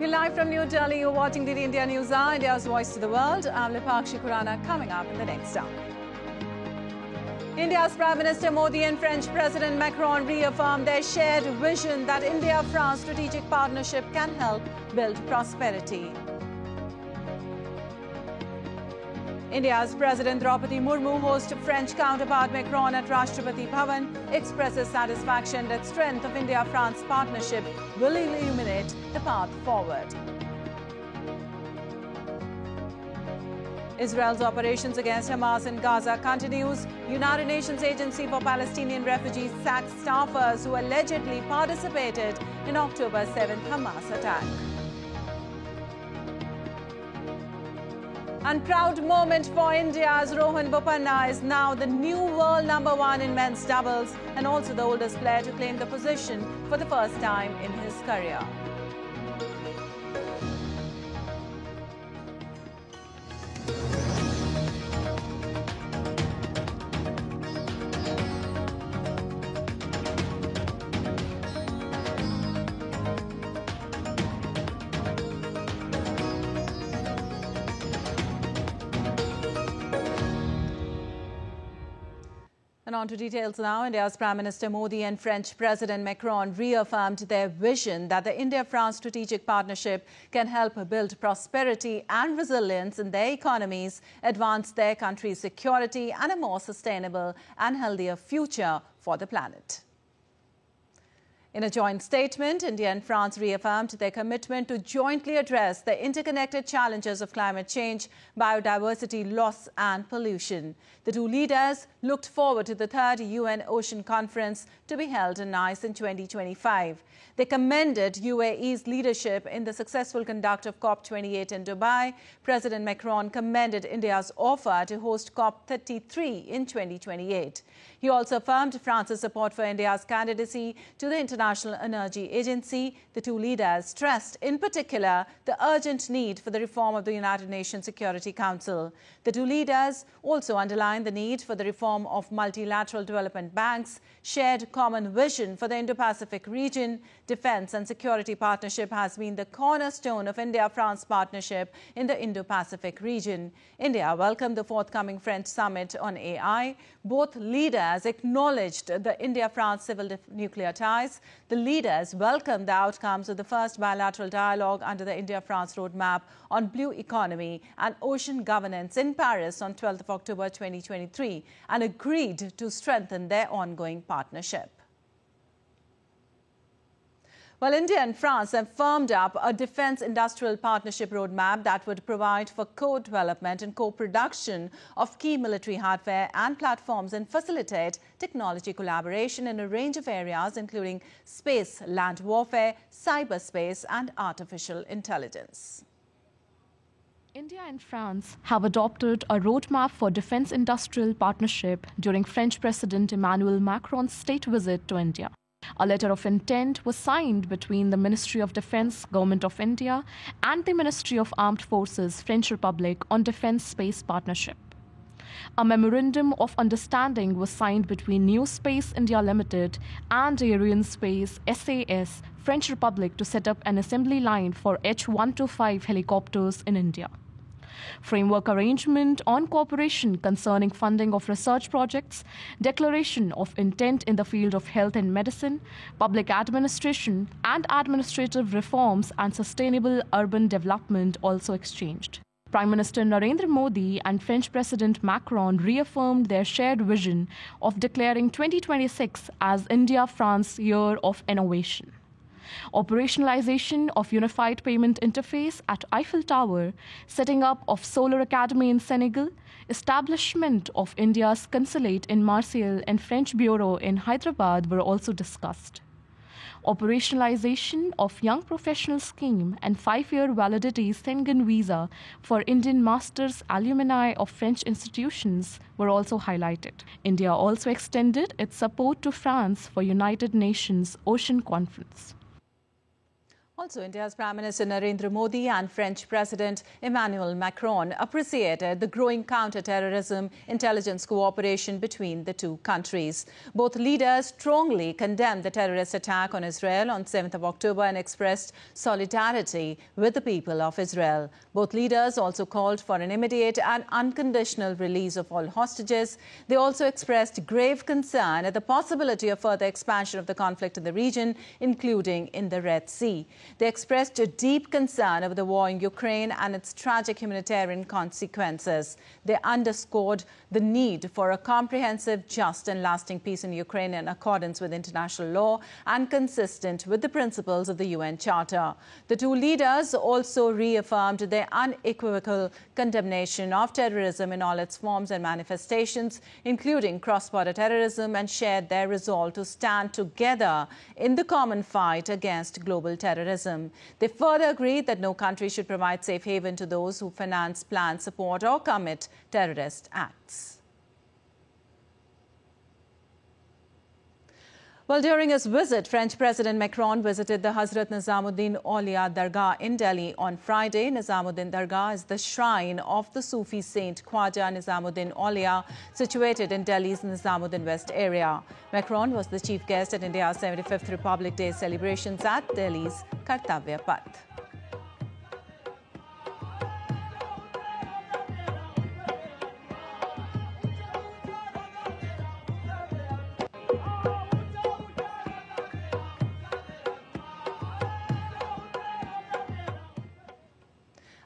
Speaking live from New Delhi, you're watching the India News Hour, India's voice to the world. I'm Lipakshi Khurana, coming up in the next hour. India's Prime Minister Modi and French President Macron reaffirmed their shared vision that India-France strategic partnership can help build prosperity. India's President Draupadi Murmu hosts French counterpart Macron at Rashtrapati Bhavan, expresses satisfaction that strength of India-France partnership will illuminate the path forward. Israel's operations against Hamas in Gaza continues. United Nations Agency for Palestinian Refugees sacked staffers who allegedly participated in October 7th Hamas attack. And proud moment for India as Rohan Bopanna is now the new world #1 in men's doubles and also the oldest player to claim the position for the first time in his career. And on to details now. India's Prime Minister Modi and French President Macron reaffirmed their vision that the India-France strategic partnership can help build prosperity and resilience in their economies, advance their country's security and a more sustainable and healthier future for the planet. In a joint statement, India and France reaffirmed their commitment to jointly address the interconnected challenges of climate change, biodiversity loss and pollution. The two leaders looked forward to the third UN Ocean Conference to be held in Nice in 2025. They commended UAE's leadership in the successful conduct of COP28 in Dubai. President Macron commended India's offer to host COP33 in 2028. He also affirmed France's support for India's candidacy to the International Energy Agency. The two leaders stressed, in particular, the urgent need for the reform of the United Nations Security Council. The two leaders also underlined the need for the reform of multilateral development banks, shared common vision for the Indo-Pacific region. Defence and security partnership has been the cornerstone of India-France partnership in the Indo-Pacific region. India welcomed the forthcoming French summit on AI. Both leaders acknowledged the India-France civil nuclear ties. The leaders welcomed the outcomes of the first bilateral dialogue under the India-France roadmap on blue economy and ocean governance in Paris on 12th of October 2023 and agreed to strengthen their ongoing partnership. Well, India and France have firmed up a defence industrial partnership roadmap that would provide for co-development and co-production of key military hardware and platforms and facilitate technology collaboration in a range of areas, including space, land warfare, cyberspace and artificial intelligence. India and France have adopted a roadmap for defence industrial partnership during French President Emmanuel Macron's state visit to India. A letter of intent was signed between the Ministry of Defence, Government of India, and the Ministry of Armed Forces, French Republic, on defence space partnership. A memorandum of understanding was signed between New Space India Limited and Arianespace SAS, French Republic, to set up an assembly line for H-125 helicopters in India. Framework arrangement on cooperation concerning funding of research projects, declaration of intent in the field of health and medicine, public administration and administrative reforms and sustainable urban development also exchanged. Prime Minister Narendra Modi and French President Macron reaffirmed their shared vision of declaring 2026 as India-France Year of Innovation. Operationalization of Unified Payment Interface at Eiffel Tower, setting up of Solar Academy in Senegal, establishment of India's consulate in Marseille and French Bureau in Hyderabad were also discussed. Operationalization of Young Professional Scheme and 5-year validity Schengen visa for Indian masters alumni of French institutions were also highlighted. India also extended its support to France for United Nations Ocean Conference. Also, India's Prime Minister Narendra Modi and French President Emmanuel Macron appreciated the growing counter-terrorism intelligence cooperation between the two countries. Both leaders strongly condemned the terrorist attack on Israel on 7th of October and expressed solidarity with the people of Israel. Both leaders also called for an immediate and unconditional release of all hostages. They also expressed grave concern at the possibility of further expansion of the conflict in the region, including in the Red Sea. They expressed a deep concern over the war in Ukraine and its tragic humanitarian consequences. They underscored the need for a comprehensive, just and lasting peace in Ukraine in accordance with international law and consistent with the principles of the UN Charter. The two leaders also reaffirmed their unequivocal condemnation of terrorism in all its forms and manifestations, including cross-border terrorism, and shared their resolve to stand together in the common fight against global terrorism. They further agreed that no country should provide safe haven to those who finance, plan, support or commit terrorist acts. Well, during his visit, French President Macron visited the Hazrat Nizamuddin Aulia Dargah in Delhi on Friday. Nizamuddin Dargah is the shrine of the Sufi saint Khwaja Nizamuddin Aulia, situated in Delhi's Nizamuddin West area. Macron was the chief guest at India's 75th Republic Day celebrations at Delhi's Kartavya Path.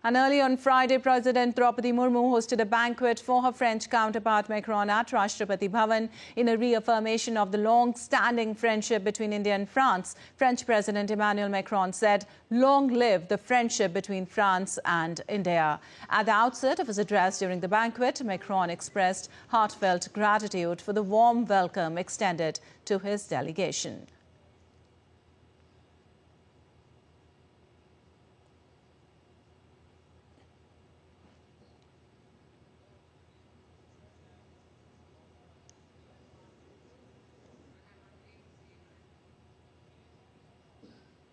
And early on Friday, President Draupadi Murmu hosted a banquet for her French counterpart Macron at Rashtrapati Bhavan in a reaffirmation of the long-standing friendship between India and France. French President Emmanuel Macron said, "Long live the friendship between France and India." At the outset of his address during the banquet, Macron expressed heartfelt gratitude for the warm welcome extended to his delegation.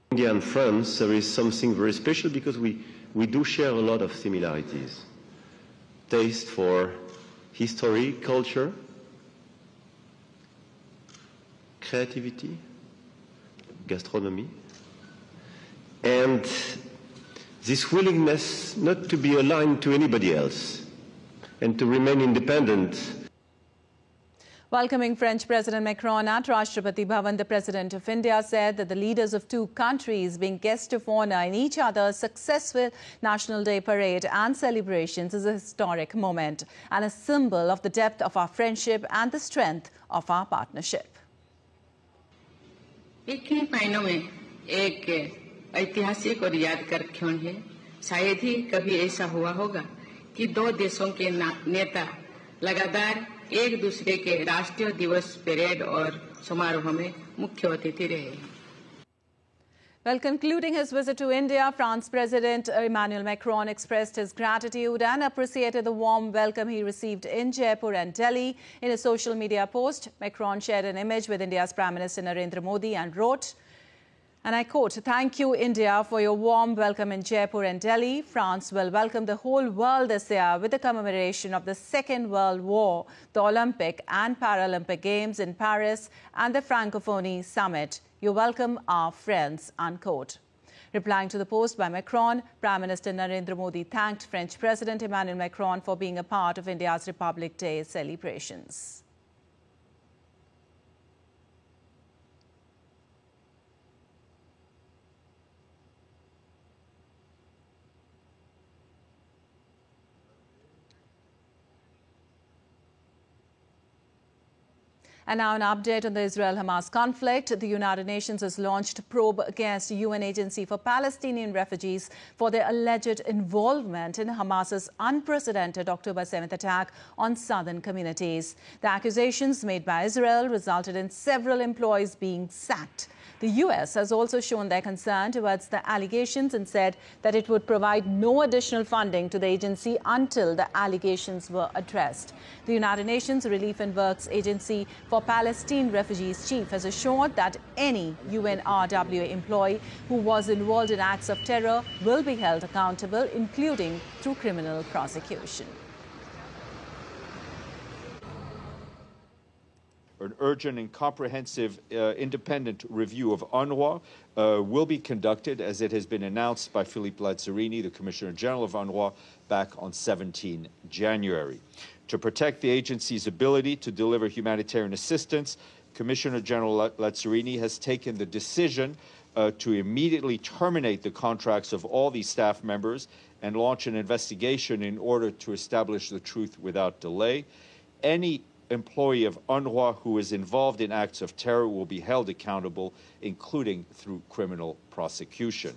India and France, there is something very special because we do share a lot of similarities. Taste for history, culture, creativity, gastronomy, and this willingness not to be aligned to anybody else and to remain independent. Welcoming French President Macron at Rashtrapati Bhavan, the President of India said that the leaders of two countries being guests of honour in each other's successful National Day parade and celebrations is a historic moment and a symbol of the depth of our friendship and the strength of our partnership. एक ही महीनों में एक ऐतिहासिक और यादगार क्षण है। शायद ही कभी ऐसा हुआ होगा कि दो देशों के नेता लगातार एक दूसरे के राष्ट्रीय दिवस परेड और समारोह में मुख्य अतिथि रहे। Well, concluding his visit to India, France President Emmanuel Macron expressed his gratitude and appreciated the warm welcome he received in Jaipur and Delhi. In a social media post, Macron shared an image with India's Prime Minister Narendra Modi and wrote, and I quote, "Thank you, India, for your warm welcome in Jaipur and Delhi. France will welcome the whole world this year with the commemoration of the Second World War, the Olympic and Paralympic Games in Paris and the Francophonie Summit. You welcome our friends," unquote. Replying to the post by Macron, Prime Minister Narendra Modi thanked French President Emmanuel Macron for being a part of India's Republic Day celebrations. And now an update on the Israel-Hamas conflict. The United Nations has launched a probe against the UN Agency for Palestinian Refugees for their alleged involvement in Hamas's unprecedented October 7th attack on southern communities. The accusations made by Israel resulted in several employees being sacked. The U.S. has also shown their concern towards the allegations and said that it would provide no additional funding to the agency until the allegations were addressed. The United Nations Relief and Works Agency for Palestine Refugees chief has assured that any UNRWA employee who was involved in acts of terror will be held accountable, including through criminal prosecution. An urgent and comprehensive independent review of UNRWA will be conducted, as it has been announced by Philippe Lazzarini, the Commissioner General of UNRWA, back on 17 January. To protect the agency's ability to deliver humanitarian assistance, Commissioner General Lazzarini has taken the decision to immediately terminate the contracts of all these staff members and launch an investigation in order to establish the truth without delay. Any employee of UNRWA who is involved in acts of terror will be held accountable, including through criminal prosecution.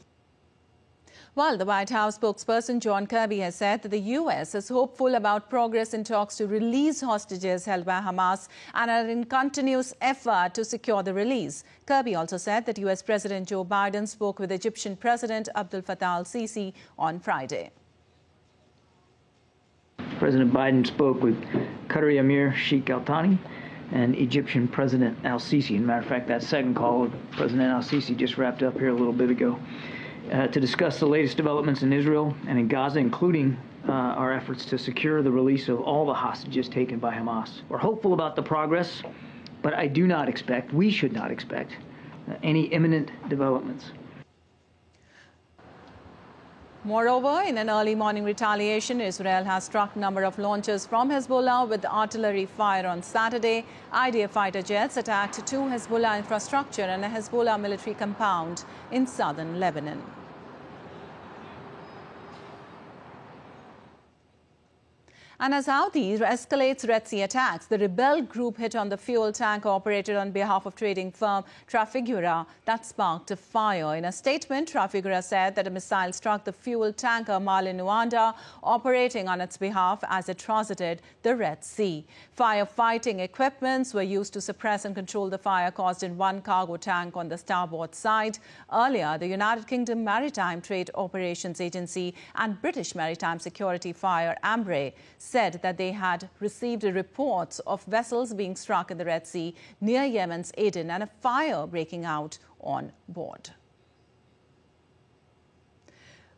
Well, the White House spokesperson John Kirby has said that the U.S. is hopeful about progress in talks to release hostages held by Hamas and are in continuous effort to secure the release. Kirby also said that U.S. President Joe Biden spoke with Egyptian President Abdel Fattah al-Sisi on Friday. President Biden spoke with Qatari Emir Sheikh Al Thani and Egyptian President al-Sisi. As a matter of fact, that second call with President al-Sisi just wrapped up here a little bit ago to discuss the latest developments in Israel and in Gaza, including our efforts to secure the release of all the hostages taken by Hamas. We're hopeful about the progress, but I do not expect, we should not expect, any imminent developments. Moreover, in an early morning retaliation, Israel has struck a number of launches from Hezbollah with artillery fire on Saturday. IDF fighter jets attacked two Hezbollah infrastructure and a Hezbollah military compound in southern Lebanon. And as Houthi escalates Red Sea attacks, the rebel group hit on the fuel tanker operated on behalf of trading firm Trafigura that sparked a fire. In a statement, Trafigura said that a missile struck the fuel tanker Marlin Nuanda operating on its behalf as it transited the Red Sea. Firefighting equipments were used to suppress and control the fire caused in one cargo tank on the starboard side. Earlier, the United Kingdom Maritime Trade Operations Agency and British Maritime Security Fire AMBRE said that they had received reports of vessels being struck in the Red Sea near Yemen's Aden and a fire breaking out on board.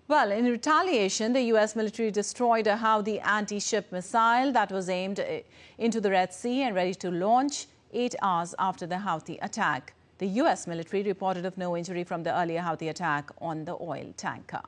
Well, in retaliation, the U.S. military destroyed a Houthi anti-ship missile that was aimed into the Red Sea and ready to launch 8 hours after the Houthi attack. The U.S. military reported of no injury from the earlier Houthi attack on the oil tanker.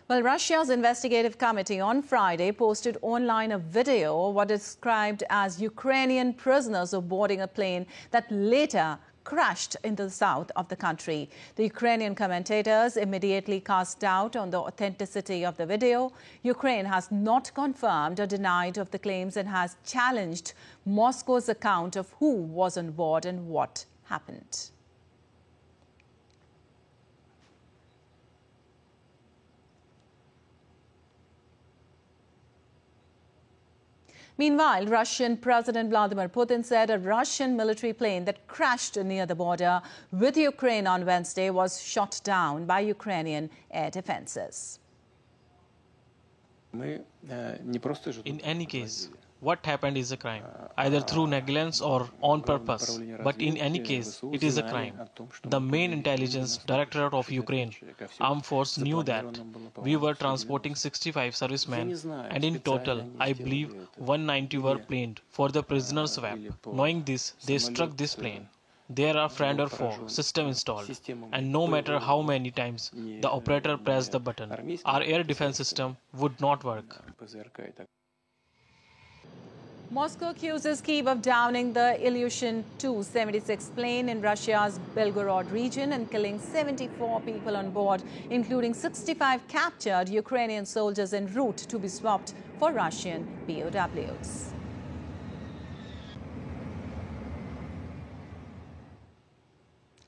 Well, Russia's investigative committee on Friday posted online a video of what is described as Ukrainian prisoners boarding a plane that later crashed in the south of the country. The Ukrainian commentators immediately cast doubt on the authenticity of the video. Ukraine has not confirmed or denied of the claims and has challenged Moscow's account of who was on board and what happened. Meanwhile, Russian President Vladimir Putin said a Russian military plane that crashed near the border with Ukraine on Wednesday was shot down by Ukrainian air defenses. In any case, what happened is a crime, either through negligence or on purpose. But in any case, it is a crime. The main intelligence directorate of Ukraine armed force knew that we were transporting 65 servicemen, and in total, I believe 190 were planed for the prisoner swap. Knowing this, they struck this plane. There are friend or foe system installed, and no matter how many times the operator pressed the button, our air defense system would not work. Moscow accuses Kyiv of downing the Ilyushin Tu-76 plane in Russia's Belgorod region and killing 74 people on board, including 65 captured Ukrainian soldiers en route to be swapped for Russian POWs.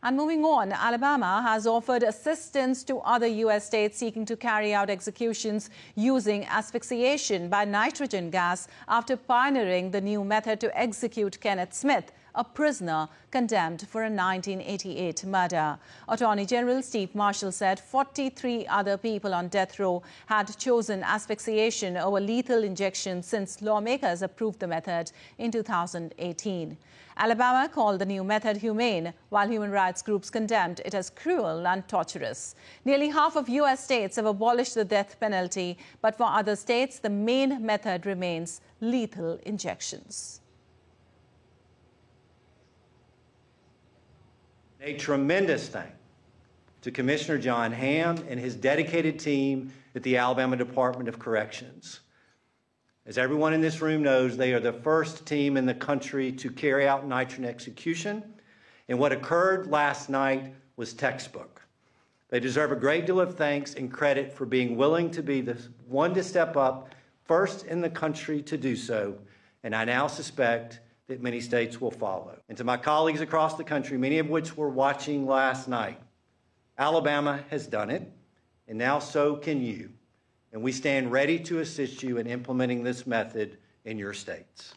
And moving on, Alabama has offered assistance to other U.S. states seeking to carry out executions using asphyxiation by nitrogen gas after pioneering the new method to execute Kenneth Smith, a prisoner condemned for a 1988 murder. Attorney General Steve Marshall said 43 other people on death row had chosen asphyxiation over lethal injection since lawmakers approved the method in 2018. Alabama called the new method humane, while human rights groups condemned it as cruel and torturous. Nearly half of U.S. states have abolished the death penalty, but for other states, the main method remains lethal injections. A tremendous thank to Commissioner John Hamm and his dedicated team at the Alabama Department of Corrections. As everyone in this room knows, they are the first team in the country to carry out nitrogen execution, and what occurred last night was textbook. They deserve a great deal of thanks and credit for being willing to be the one to step up first in the country to do so, and I now suspect that many states will follow. And to my colleagues across the country, many of which were watching last night, Alabama has done it, and now so can you. And we stand ready to assist you in implementing this method in your states.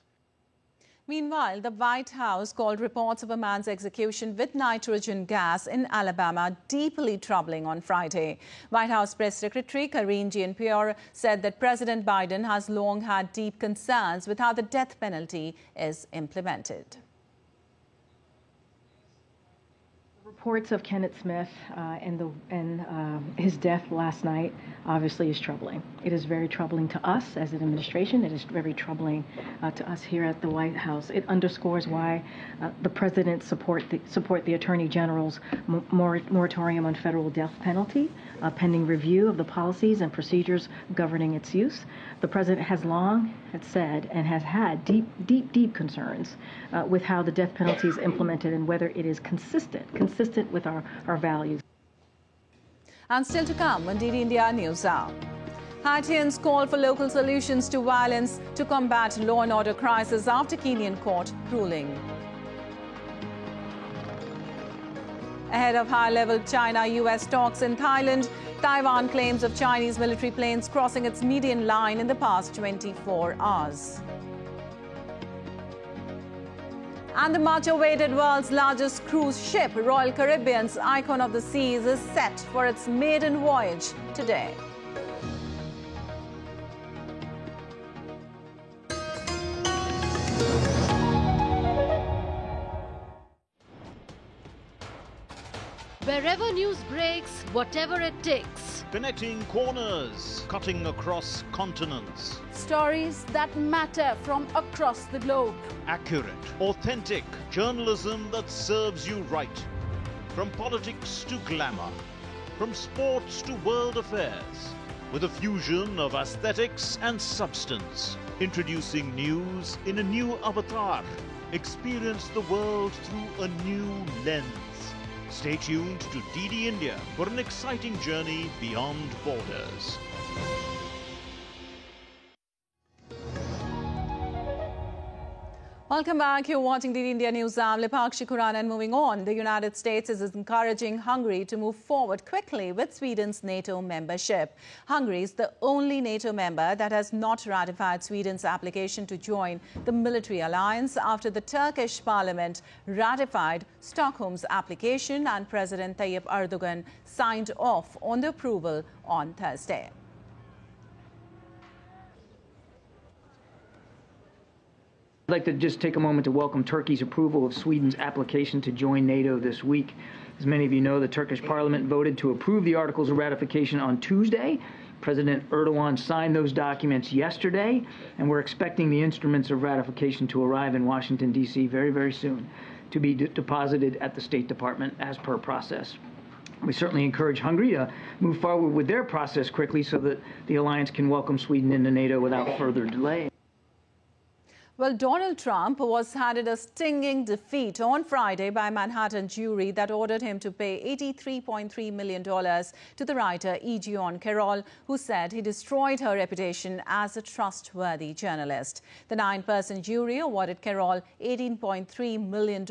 Meanwhile, the White House called reports of a man's execution with nitrogen gas in Alabama deeply troubling on Friday. White House Press Secretary Karine Jean-Pierre said that President Biden has long had deep concerns with how the death penalty is implemented. Reports of Kenneth Smith and his death last night obviously is troubling. It is very troubling to us as an administration. It is very troubling to us here at the White House. It underscores why the president support the Attorney General's moratorium on federal death penalty, pending review of the policies and procedures governing its use. The president has long said and has had deep concerns with how the death penalty is implemented and whether it is consistent with our values. And still to come on DD India News Hour. Haitians call for local solutions to violence to combat law and order crisis after Kenyan court ruling. Ahead of high-level China-US talks in Thailand, Taiwan claims of Chinese military planes crossing its median line in the past 24 hours. And the much-awaited world's largest cruise ship, Royal Caribbean's Icon of the Seas, is set for its maiden voyage today. Wherever news breaks, whatever it takes. Connecting corners, cutting across continents. Stories that matter from across the globe. Accurate, authentic journalism that serves you right. From politics to glamour, from sports to world affairs, with a fusion of aesthetics and substance. Introducing news in a new avatar. Experience the world through a new lens. Stay tuned to DD India for an exciting journey beyond borders. Welcome back. You're watching DD India News. I'm Lipakshi Khurana, and moving on, the United States is encouraging Hungary to move forward quickly with Sweden's NATO membership. Hungary is the only NATO member that has not ratified Sweden's application to join the military alliance after the Turkish parliament ratified Stockholm's application and President Tayyip Erdogan signed off on the approval on Thursday. I'd like to just take a moment to welcome Turkey's approval of Sweden's application to join NATO this week. As many of you know, the Turkish parliament voted to approve the articles of ratification on Tuesday. President Erdogan signed those documents yesterday, and we're expecting the instruments of ratification to arrive in Washington, D.C. very soon to be deposited at the State Department as per process. We certainly encourage Hungary to move forward with their process quickly so that the alliance can welcome Sweden into NATO without further delay. Well, Donald Trump was handed a stinging defeat on Friday by a Manhattan jury that ordered him to pay $83.3 million to the writer E. Jean Carroll, who said he destroyed her reputation as a trustworthy journalist. The 9-person jury awarded Carroll $18.3 million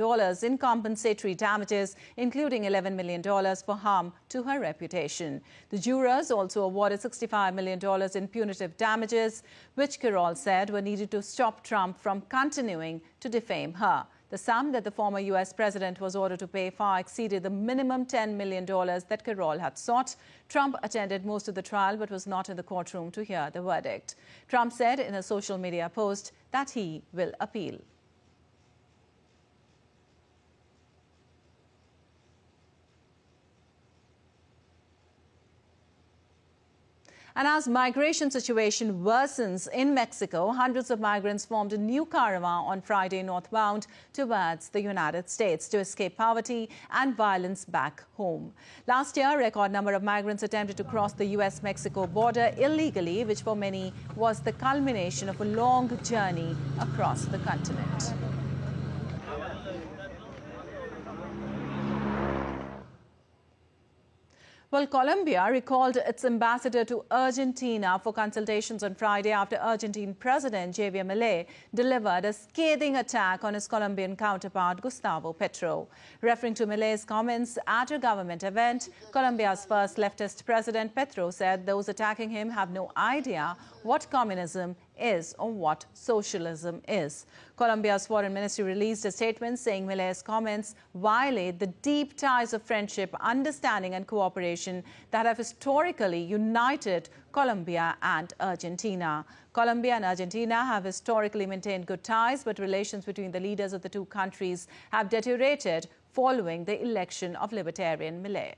in compensatory damages, including $11 million for harm to her reputation. The jurors also awarded $65 million in punitive damages, which Carroll said were needed to stop Trump from continuing to defame her. The sum that the former U.S. president was ordered to pay far exceeded the minimum $10 million that Carroll had sought. Trump attended most of the trial but was not in the courtroom to hear the verdict. Trump said in a social media post that he will appeal. And as migration situation worsens in Mexico, hundreds of migrants formed a new caravan on Friday northbound towards the United States to escape poverty and violence back home. Last year, a record number of migrants attempted to cross the U.S.-Mexico border illegally, which for many was the culmination of a long journey across the continent. Well, Colombia recalled its ambassador to Argentina for consultations on Friday after Argentine President Javier Milei delivered a scathing attack on his Colombian counterpart, Gustavo Petro. Referring to Milei's comments at a government event, Colombia's first leftist president, Petro, said those attacking him have no idea what communism is or what socialism is. Colombia's foreign ministry released a statement saying Milei's comments violate the deep ties of friendship, understanding and cooperation that have historically united Colombia and Argentina. Colombia and Argentina have historically maintained good ties, but relations between the leaders of the two countries have deteriorated following the election of libertarian Milei.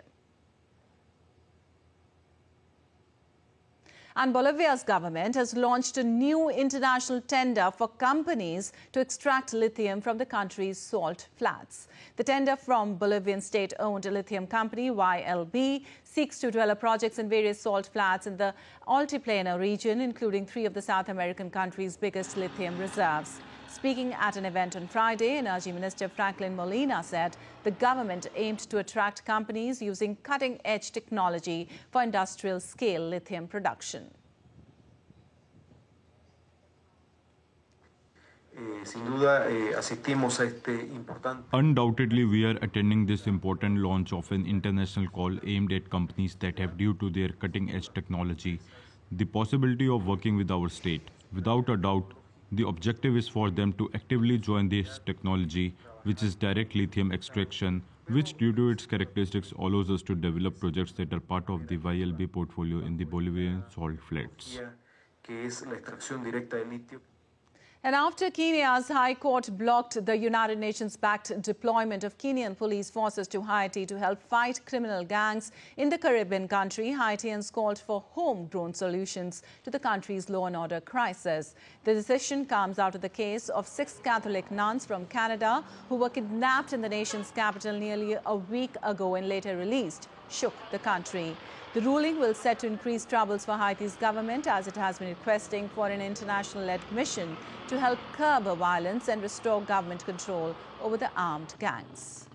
And Bolivia's government has launched a new international tender for companies to extract lithium from the country's salt flats. The tender from Bolivian state-owned lithium company YLB seeks to develop projects in various salt flats in the Altiplano region, including 3 of the South American country's biggest lithium reserves. Speaking at an event on Friday, Energy Minister Franklin Molina said the government aimed to attract companies using cutting-edge technology for industrial-scale lithium production. Undoubtedly, we are attending this important launch of an international call aimed at companies that have, due to their cutting-edge technology, the possibility of working with our state. Without a doubt, the objective is for them to actively join this technology, which is direct lithium extraction, which due to its characteristics allows us to develop projects that are part of the YLB portfolio in the Bolivian salt flats. And after Kenya's High Court blocked the United Nations-backed deployment of Kenyan police forces to Haiti to help fight criminal gangs in the Caribbean country, Haitians called for homegrown solutions to the country's law and order crisis. The decision comes out of the case of 6 Catholic nuns from Canada who were kidnapped in the nation's capital nearly a week ago and later released, shook the country. The ruling will set to increase troubles for Haiti's government as it has been requesting for an international-led mission to help curb violence and restore government control over the armed gangs.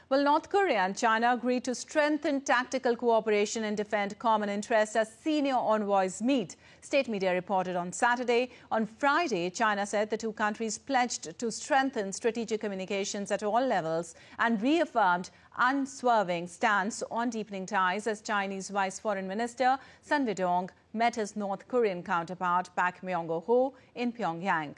Well, North Korea and China agreed to strengthen tactical cooperation and defend common interests as senior envoys meet, state media reported on Saturday. On Friday, China said the two countries pledged to strengthen strategic communications at all levels and reaffirmed unswerving stance on deepening ties as Chinese Vice Foreign Minister Sun Weidong met his North Korean counterpart Pak Myong-ho in Pyongyang.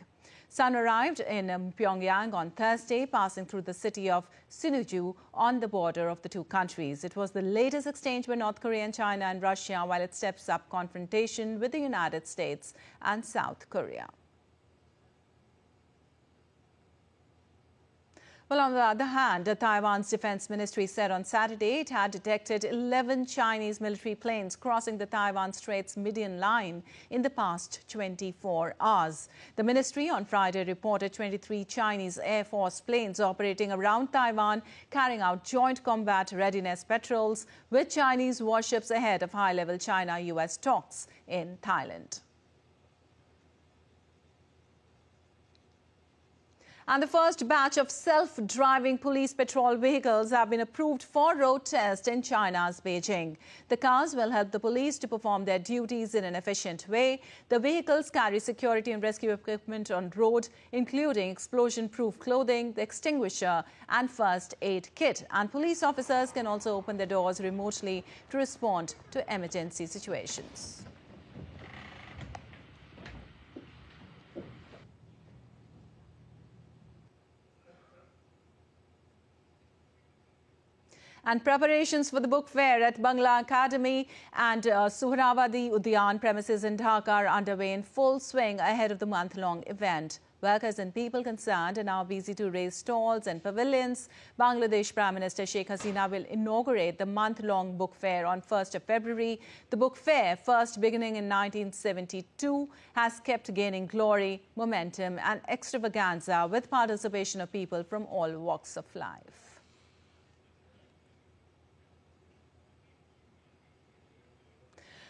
Sun arrived in Pyongyang on Thursday, passing through the city of Sinuiju on the border of the two countries. It was the latest exchange by North Korea and China and Russia, while it steps up confrontation with the United States and South Korea. Well, on the other hand, Taiwan's defense ministry said on Saturday it had detected 11 Chinese military planes crossing the Taiwan Straits median line in the past 24 hours. The ministry on Friday reported 23 Chinese Air Force planes operating around Taiwan, carrying out joint combat readiness patrols with Chinese warships ahead of high-level China-US talks in Thailand. And the first batch of self-driving police patrol vehicles have been approved for road test in China's Beijing. The cars will help the police to perform their duties in an efficient way. The vehicles carry security and rescue equipment on road, including explosion-proof clothing, the extinguisher and first aid kit. And police officers can also open their doors remotely to respond to emergency situations. And preparations for the book fair at Bangla Academy and Suhrawadi Udyan premises in Dhaka are underway in full swing ahead of the month-long event. Workers and people concerned are now busy to raise stalls and pavilions. Bangladesh Prime Minister Sheikh Hasina will inaugurate the month-long book fair on 1st of February. The book fair, first beginning in 1972, has kept gaining glory, momentum and extravaganza with participation of people from all walks of life.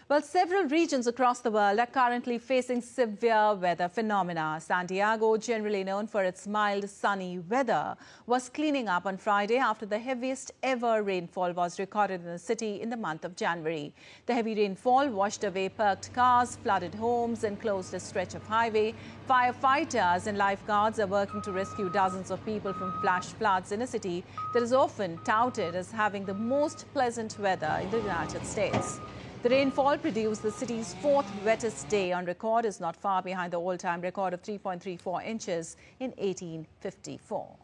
Well, several regions across the world are currently facing severe weather phenomena. Santiago, generally known for its mild, sunny weather, was cleaning up on Friday after the heaviest ever rainfall was recorded in the city in the month of January. The heavy rainfall washed away parked cars, flooded homes and closed a stretch of highway. Firefighters and lifeguards are working to rescue dozens of people from flash floods in a city that is often touted as having the most pleasant weather in the United States. The rainfall produced the city's fourth wettest day on record, is not far behind the all-time record of 3.34 inches in 1854.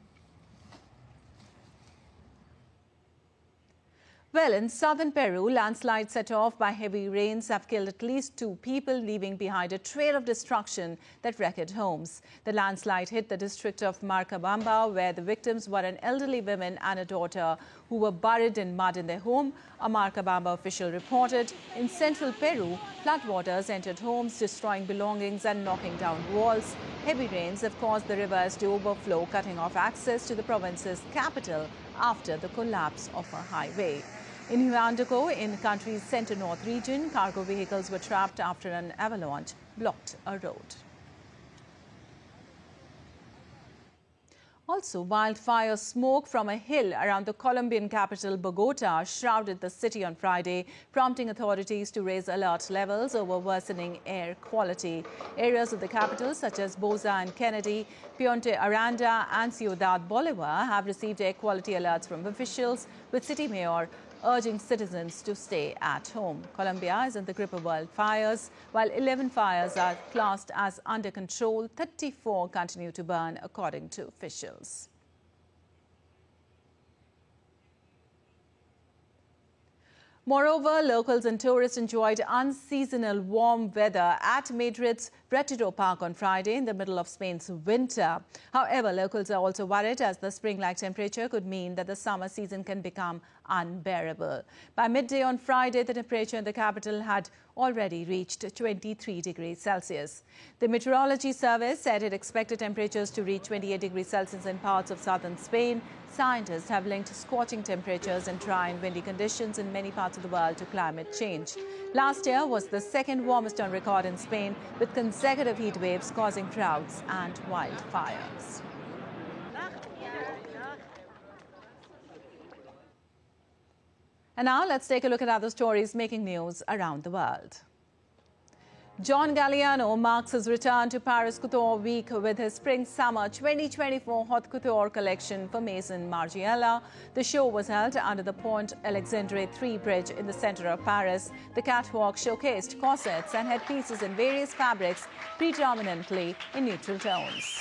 Well, in southern Peru, landslides set off by heavy rains have killed at least 2 people, leaving behind a trail of destruction that wrecked homes. The landslide hit the district of Marcabamba, where the victims were an elderly woman and a daughter who were buried in mud in their home, a Marcabamba official reported. In central Peru, floodwaters entered homes, destroying belongings and knocking down walls. Heavy rains have caused the rivers to overflow, cutting off access to the province's capital after the collapse of a highway. In Huandaco, in the country's center-north region, cargo vehicles were trapped after an avalanche blocked a road. Also, wildfire smoke from a hill around the Colombian capital, Bogota, shrouded the city on Friday, prompting authorities to raise alert levels over worsening air quality. Areas of the capital, such as Boza and Kennedy, Puente Aranda and Ciudad Bolivar, have received air quality alerts from officials, with city mayor urging citizens to stay at home. Colombia is in the grip of wildfires. While 11 fires are classed as under control, 34 continue to burn, according to officials. Moreover, locals and tourists enjoyed unseasonal warm weather at Madrid's Retiro Park on Friday in the middle of Spain's winter. However, locals are also worried as the spring-like temperature could mean that the summer season can become unbearable. By midday on Friday, the temperature in the capital had already reached 23 degrees Celsius. The Meteorology Service said it expected temperatures to reach 28 degrees Celsius in parts of southern Spain. Scientists have linked scorching temperatures and dry and windy conditions in many parts of the world to climate change. Last year was the second warmest on record in Spain, with consecutive heat waves causing droughts and wildfires. And now let's take a look at other stories making news around the world. John Galliano marks his return to Paris Couture Week with his Spring-Summer 2024 Haute Couture collection for Maison Margiela. The show was held under the Pont Alexandre 3 bridge in the center of Paris. The catwalk showcased corsets and headpieces in various fabrics, predominantly in neutral tones.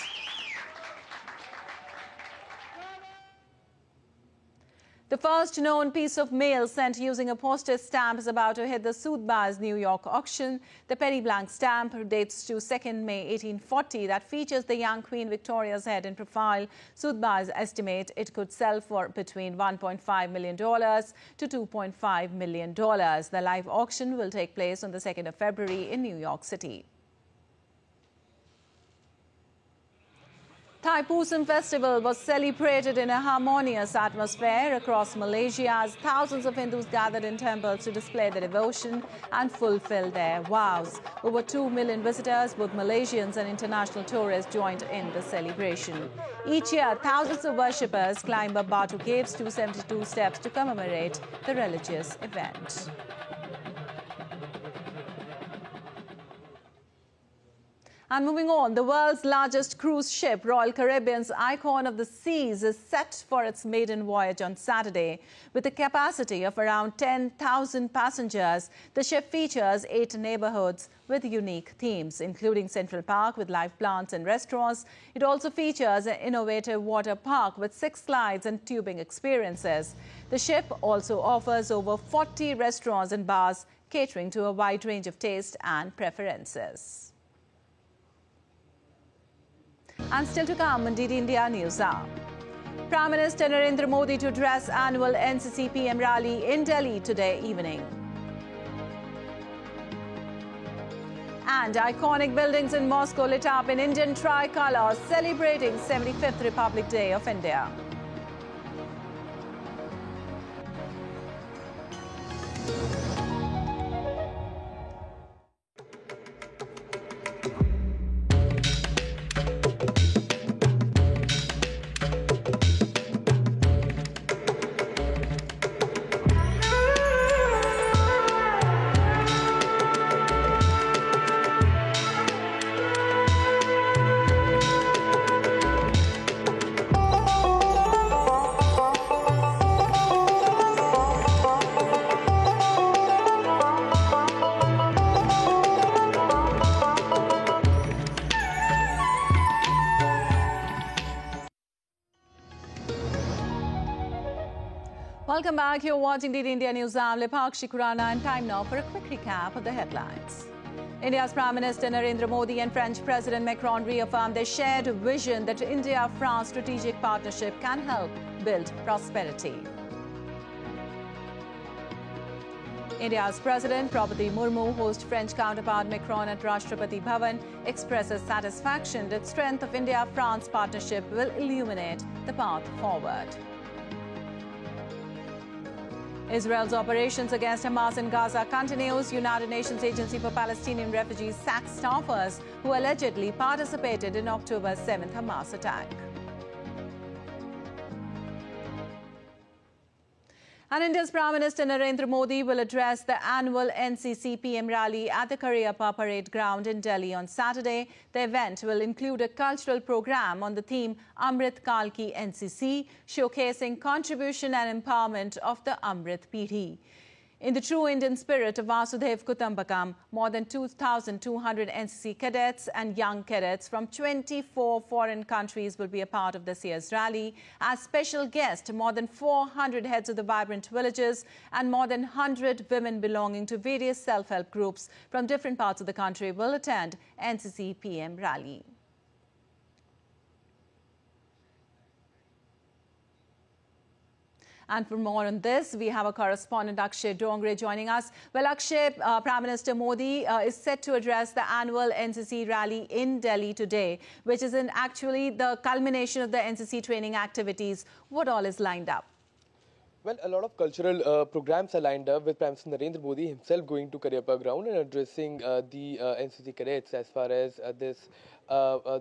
The first known piece of mail sent using a postage stamp is about to hit the Sotheby's New York auction. The penny blank stamp dates to 2nd May 1840 that features the young Queen Victoria's head in profile. Sotheby's estimate it could sell for between $1.5 million to $2.5 million. The live auction will take place on the 2nd of February in New York City. Thaipusam Festival was celebrated in a harmonious atmosphere across Malaysia as thousands of Hindus gathered in temples to display their devotion and fulfill their vows. Over 2 million visitors, both Malaysians and international tourists, joined in the celebration. Each year, thousands of worshippers climb up Batu Cave's 272 steps to commemorate the religious event. And moving on, the world's largest cruise ship, Royal Caribbean's Icon of the Seas, is set for its maiden voyage on Saturday. With a capacity of around 10,000 passengers, the ship features 8 neighborhoods with unique themes, including Central Park with live plants and restaurants. It also features an innovative water park with 6 slides and tubing experiences. The ship also offers over 40 restaurants and bars, catering to a wide range of tastes and preferences. And still to come on DD India News Hour. Prime Minister Narendra Modi to address annual NCC PM rally in Delhi today evening. And iconic buildings in Moscow lit up in Indian tricolour, celebrating 75th Republic Day of India. Welcome back. You're watching DD India News. I'm Lepakshi Khurana, and time now for a quick recap of the headlines. India's Prime Minister Narendra Modi and French President Macron reaffirmed their shared vision that India-France strategic partnership can help build prosperity. India's President Draupadi Murmu hosts French counterpart Macron at Rashtrapati Bhavan, expresses satisfaction that strength of India-France partnership will illuminate the path forward. Israel's operations against Hamas in Gaza continues. United Nations Agency for Palestinian Refugees sacked staffers who allegedly participated in October 7th Hamas attack. And India's Prime Minister Narendra Modi will address the annual NCC PM rally at the Cariappa Parade Ground in Delhi on Saturday. The event will include a cultural program on the theme Amrit Kal Ki NCC, showcasing contribution and empowerment of the Amrit Peedhi. In the true Indian spirit of Vasudhaiv Kutumbakam, more than 2,200 NCC cadets and young cadets from 24 foreign countries will be a part of this year's rally. As special guests, more than 400 heads of the vibrant villages and more than 100 women belonging to various self-help groups from different parts of the country will attend NCC PM rally. And for more on this, we have our correspondent Akshay Dongre joining us. Well, Akshay, Prime Minister Modi is set to address the annual NCC rally in Delhi today, which is actually the culmination of the NCC training activities. What all is lined up? Well, a lot of cultural programs are lined up, with Prime Minister Narendra Modi himself going to Cariappa Ground and addressing the NCC cadets. As far as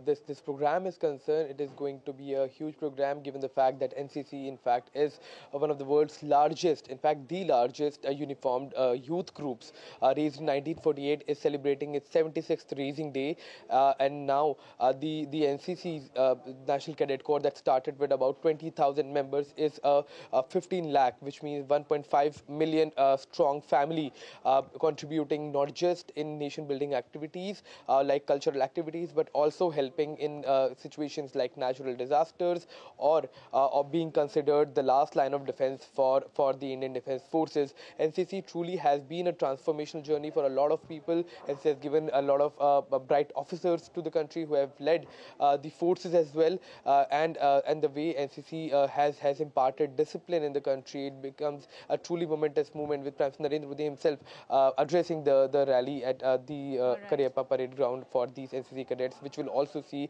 this program is concerned, it is going to be a huge program, given the fact that NCC, in fact, is one of the world's largest, in fact, the largest uniformed youth groups. Raised in 1948, is celebrating its 76th raising day, and now the NCC's National Cadet Corps, that started with about 20,000 members, is 15 lakh, which means 1.5 million strong family, contributing not just in nation-building activities like cultural activities, but also helping in situations like natural disasters or being considered the last line of defense for the Indian Defense Forces. NCC truly has been a transformational journey for a lot of people. NCC has given a lot of bright officers to the country who have led the forces as well, and the way NCC has imparted discipline in the country, it becomes a truly momentous moment with Prime Minister Narendra Modi himself addressing the rally at the Cariappa parade ground for these NCC cadets, which will also see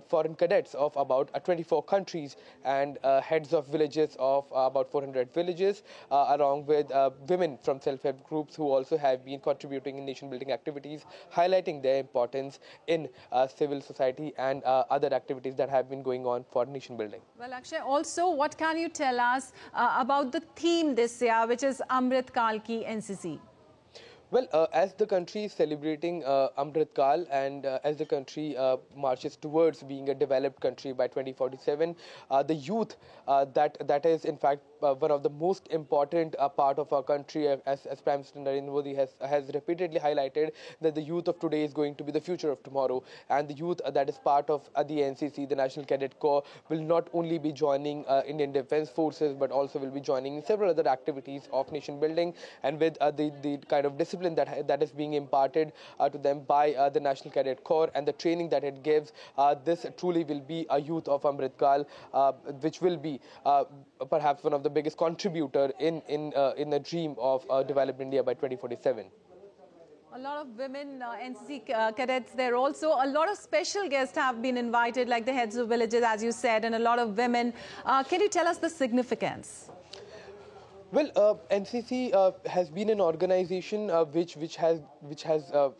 foreign cadets of about 24 countries and heads of villages of about 400 villages, along with women from self-help groups who also have been contributing in nation-building activities, highlighting their importance in civil society and other activities that have been going on for nation building. Well, Akshay, also, what can you tell us about the theme this year, which is Amrit Kaal Ki NCC? Well, as the country is celebrating Amrit Kaal and as the country marches towards being a developed country by 2047, the youth that is in fact one of the most important part of our country, as Prime Minister Narendra Modi has repeatedly highlighted that the youth of today is going to be the future of tomorrow, and the youth that is part of the NCC, the National Cadet Corps, will not only be joining Indian Defence Forces but also will be joining several other activities of nation building, and with the kind of discipline that is being imparted to them by the National Cadet Corps and the training that it gives, this truly will be a youth of Amrit Kaal, which will be perhaps one of the biggest contributor in the dream of developed India by 2047. A lot of women NCC cadets there also. A lot of special guests have been invited, like the heads of villages, as you said, and a lot of women. Can you tell us the significance? Well, NCC has been an organization which has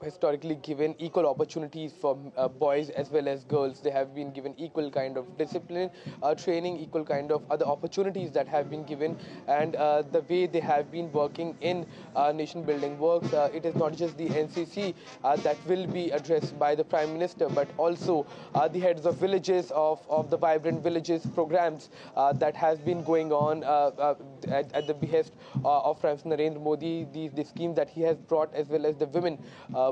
historically given equal opportunities for boys as well as girls. They have been given equal kind of discipline, training, equal kind of other opportunities that have been given, and the way they have been working in nation building works. It is not just the NCC that will be addressed by the Prime Minister, but also the heads of villages of the Vibrant Villages programs that has been going on at the behest of Prime Minister Narendra Modi, the schemes that he has brought, as well as the women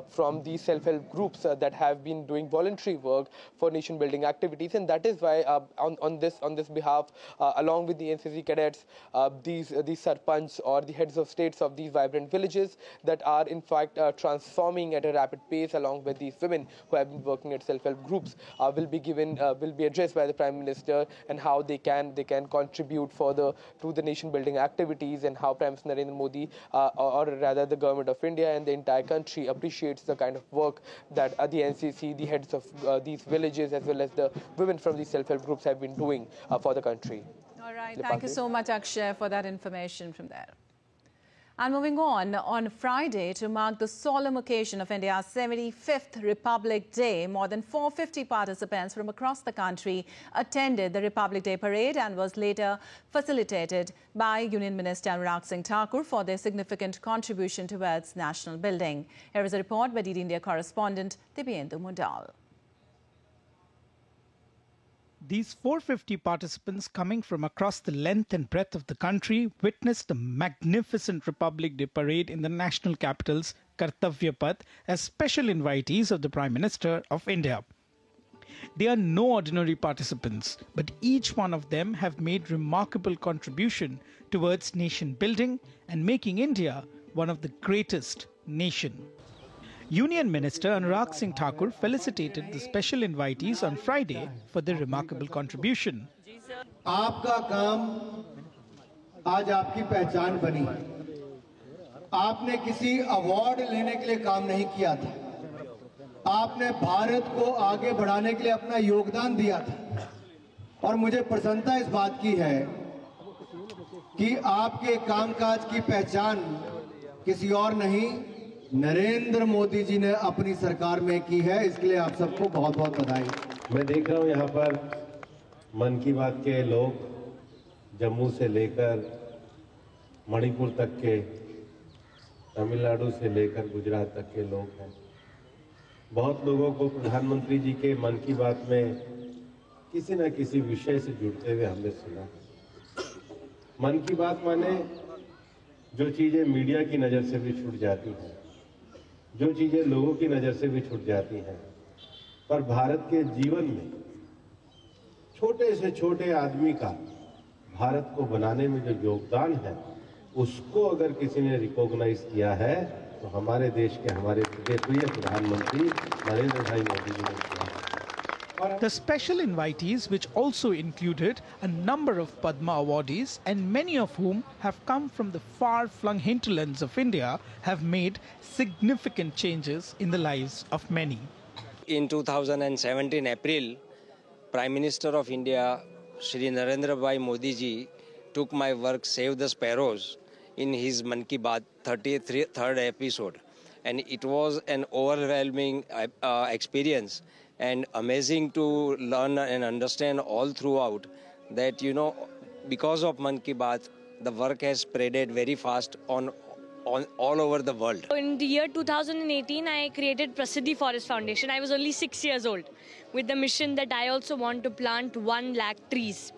from these self-help groups that have been doing voluntary work for nation-building activities, and that is why on this behalf, along with the NCC cadets, these sarpanch or the heads of states of these vibrant villages that are in fact transforming at a rapid pace, along with these women who have been working at self-help groups, will be addressed by the Prime Minister, and how they can contribute further to the nation-building activities, and how Prime Minister Narendra Modi, or rather the government of India and the entire country, appreciates the kind of work that the NCC, the heads of these villages, as well as the women from these self-help groups have been doing for the country. All right, thank you so much, Akshay, for that information from there. And moving on Friday, to mark the solemn occasion of India's 75th Republic Day, more than 450 participants from across the country attended the Republic Day parade and was later facilitated by Union Minister Anurag Singh Thakur for their significant contribution towards national building. Here is a report by DD India correspondent Dibyendu Mundal. These 450 participants coming from across the length and breadth of the country witnessed the magnificent Republic Day parade in the national capital's Kartavya Path as special invitees of the Prime Minister of India. They are no ordinary participants, but each one of them have made remarkable contribution towards nation building and making India one of the greatest nation. Union Minister Anurag Singh Thakur felicitated the special invitees on Friday for their remarkable contribution. आपका काम आज आपकी पहचान बनी। आपने किसी award लेने के लिए काम नहीं किया था। आपने भारत को आगे बढ़ाने के लिए अपना योगदान दिया था। और मुझे प्रसन्नता इस बात की है कि आपके कामकाज की पहचान किसी और नहीं, नरेंद्र मोदी जी ने अपनी सरकार में की है। इसके लिए आप सबको बहुत बहुत बधाई। मैं देख रहा हूं यहाँ पर मन की बात के लोग जम्मू से लेकर मणिपुर तक के, तमिलनाडु से लेकर गुजरात तक के लोग हैं। बहुत लोगों को प्रधानमंत्री जी के मन की बात में किसी न किसी विषय से जुड़ते हुए हमने सुना। मन की बात माने जो चीजें मीडिया की नज़र से भी छूट जाती हैं, जो चीज़ें लोगों की नज़र से भी छूट जाती हैं, पर भारत के जीवन में छोटे से छोटे आदमी का भारत को बनाने में जो योगदान है, उसको अगर किसी ने रिकॉग्नाइज किया है तो हमारे देश के हमारे प्रिय प्रधानमंत्री नरेंद्र भाई मोदी जी ने किया है। The special invitees, which also included a number of Padma awardees and many of whom have come from the far-flung hinterlands of India, have made significant changes in the lives of many. In 2017 April, Prime Minister of India, Shri Narendra Bhai Modi ji, took my work Save the Sparrows in his Mann Ki Baat 33rd episode. And it was an overwhelming experience and amazing to learn and understand all throughout that, you know, because of Mann Ki Baat, the work has spreaded very fast on all over the world. In the year 2018, I created Prasiddhi Forest Foundation. I was only 6 years old with the mission that I also want to plant 1 lakh trees.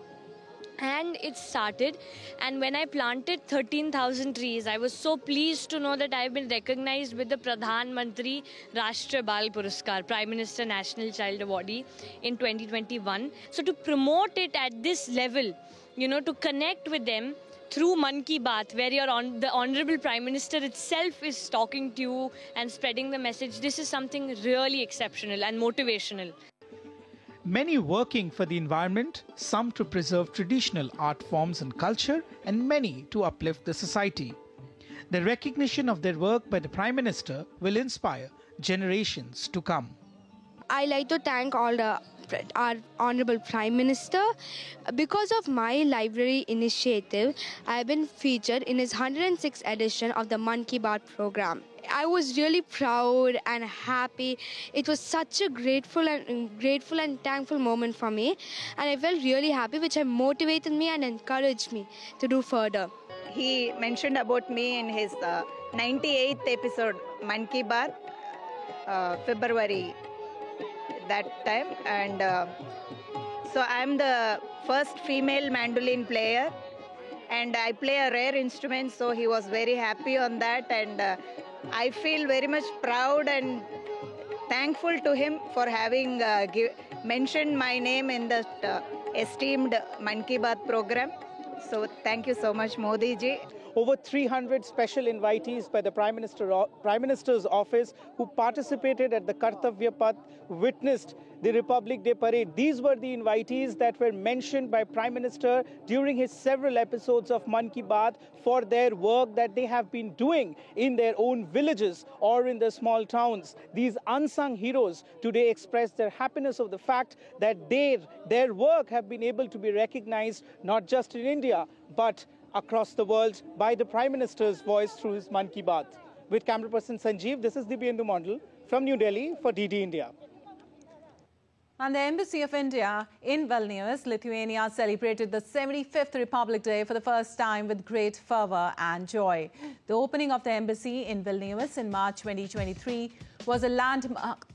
And it started, and when I planted 13,000 trees, I was so pleased to know that I have been recognized with the Pradhan Mantri Rashtra Bal Puraskar, Prime Minister National Child Awardee in 2021. So to promote it at this level, you know, to connect with them through Mann Ki Baat, where the Honorable Prime Minister itself is talking to you and spreading the message, this is something really exceptional and motivational. Many working for the environment, some to preserve traditional art forms and culture, and many to uplift the society. The recognition of their work by the Prime Minister will inspire generations to come. I like to thank our Honorable Prime Minister. Because of my library initiative, I have been featured in his 106th edition of the Mann Ki Baat program. I was really proud and happy. It was such a grateful and thankful moment for me, and I felt really happy, which motivated me and encouraged me to do further. He mentioned about me in his 98th episode, Mann Ki Baat, February that time, and so I'm the first female mandolin player, and I play a rare instrument, so he was very happy on that, and I feel very much proud and thankful to him for having mentioned my name in the esteemed Mann Ki Baat program. So thank you so much, Modi ji. Over 300 special invitees by the Prime Minister's office who participated at the Kartavya Path witnessed the Republic Day parade. These were the invitees that were mentioned by Prime Minister during his several episodes of Mann Ki Baat for their work that they have been doing in their own villages or in their small towns. These unsung heroes today express their happiness of the fact that their work have been able to be recognized not just in India but across the world by the Prime Minister's voice through his Mann Ki Baat. With camera person Sanjeev, this is Dibyendu Mondal from New Delhi for DD India. And the Embassy of India in Vilnius, Lithuania, celebrated the 75th Republic Day for the first time with great fervour and joy. The opening of the embassy in Vilnius in March 2023 was a landmark.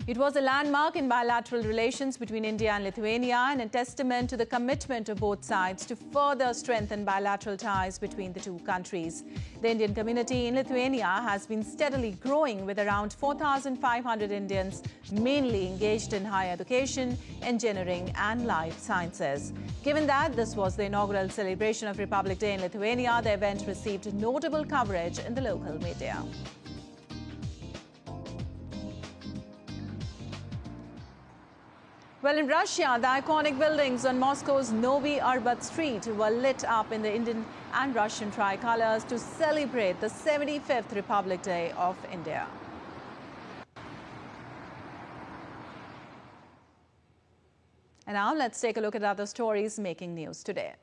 It was a landmark in bilateral relations between India and Lithuania and a testament to the commitment of both sides to further strengthen bilateral ties between the two countries. The Indian community in Lithuania has been steadily growing with around 4,500 Indians, mainly engaged in higher education, engineering and life sciences. Given that this was the inaugural celebration of Republic Day in Lithuania, the event received notable coverage in the local media. Well, in Russia, the iconic buildings on Moscow's Novi Arbat Street were lit up in the Indian and Russian tricolors to celebrate the 75th Republic Day of India. And now let's take a look at other stories making news today.